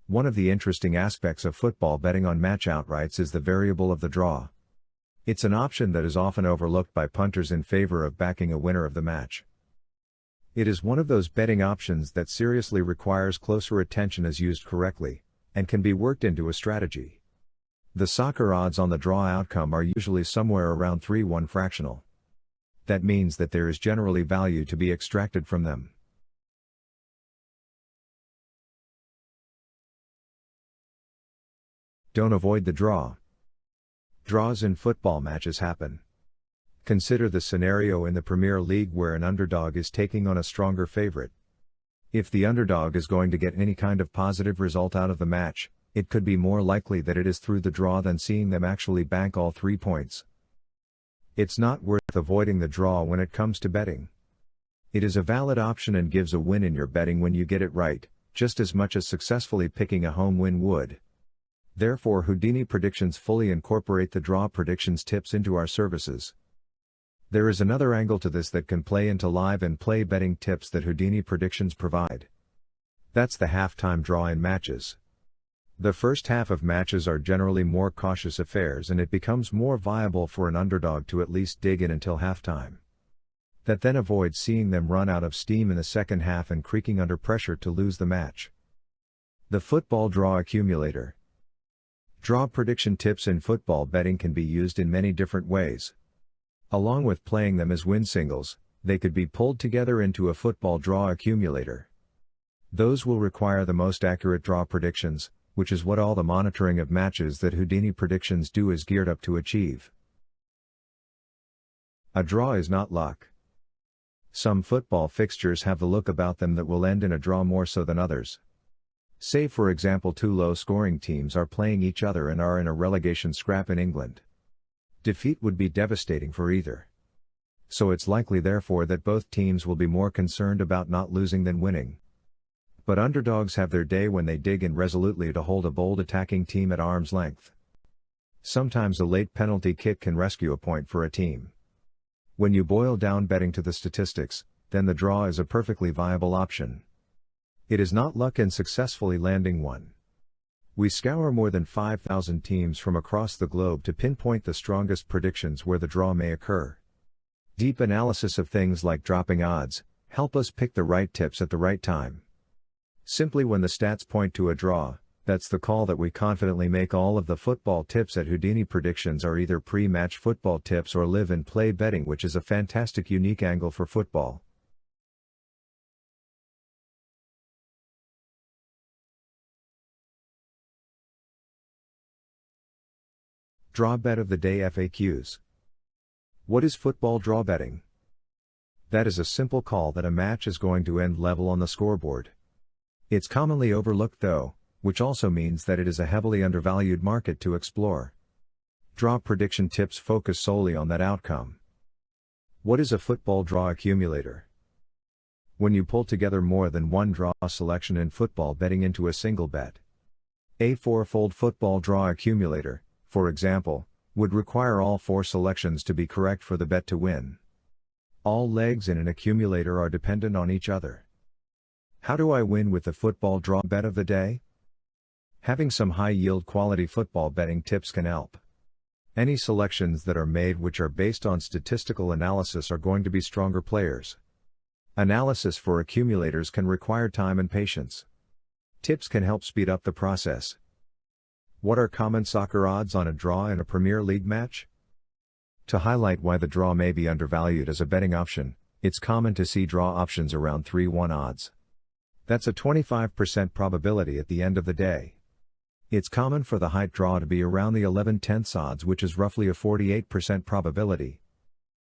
One of the interesting aspects of football betting on match outrights is the variable of the draw. It's an option that is often overlooked by punters in favor of backing a winner of the match. It is one of those betting options that seriously requires closer attention as used correctly, and can be worked into a strategy. The soccer odds on the draw outcome are usually somewhere around 3-1 fractional. That means that there is generally value to be extracted from them. Don't avoid the draw. Draws in football matches happen. Consider the scenario in the Premier League where an underdog is taking on a stronger favorite. If the underdog is going to get any kind of positive result out of the match, it could be more likely that it is through the draw than seeing them actually bank all 3 points. It's not worth avoiding the draw when it comes to betting. It is a valid option and gives a win in your betting when you get it right, just as much as successfully picking a home win would. Therefore, Houdini-Predictions fully incorporate the draw predictions tips into our services. There is another angle to this that can play into live and play betting tips that Houdini-Predictions provide. That's the halftime draw in matches. The first half of matches are generally more cautious affairs and it becomes more viable for an underdog to at least dig in until halftime. That then avoids seeing them run out of steam in the second half and creaking under pressure to lose the match. The football draw accumulator. Draw prediction tips in football betting can be used in many different ways. Along with playing them as win singles, they could be pulled together into a football draw accumulator. Those will require the most accurate draw predictions, which is what all the monitoring of matches that Houdini-Predictions do is geared up to achieve. A draw is not luck. Some football fixtures have the look about them that will end in a draw more so than others. Say for example 2 low-scoring teams are playing each other and are in a relegation scrap in England. Defeat would be devastating for either. So it's likely therefore that both teams will be more concerned about not losing than winning. But underdogs have their day when they dig in resolutely to hold a bold attacking team at arm's length. Sometimes a late penalty kick can rescue a point for a team. When you boil down betting to the statistics, then the draw is a perfectly viable option. It is not luck in successfully landing one. We scour more than 5,000 teams from across the globe to pinpoint the strongest predictions where the draw may occur. Deep analysis of things like dropping odds help us pick the right tips at the right time. Simply when the stats point to a draw, that's the call that we confidently make. All of the football tips at Houdini-Predictions are either pre-match football tips or live and play betting, which is a fantastic unique angle for football. Draw bet of the day FAQs. What is football draw betting? That is a simple call that a match is going to end level on the scoreboard. It's commonly overlooked though, which also means that it is a heavily undervalued market to explore. Draw prediction tips focus solely on that outcome. What is a football draw accumulator? When you pull together more than one draw selection in football betting into a single bet. A 4-fold football draw accumulator, for example, would require all 4 selections to be correct for the bet to win. All legs in an accumulator are dependent on each other. How do I win with the football draw bet of the day? Having some high-yield quality football betting tips can help. Any selections that are made which are based on statistical analysis are going to be stronger players. Analysis for accumulators can require time and patience. Tips can help speed up the process. What are common soccer odds on a draw in a Premier League match? To highlight why the draw may be undervalued as a betting option, it's common to see draw options around 3-1 odds. That's a 25% probability at the end of the day. It's common for the height draw to be around the 11/10 odds, which is roughly a 48% probability,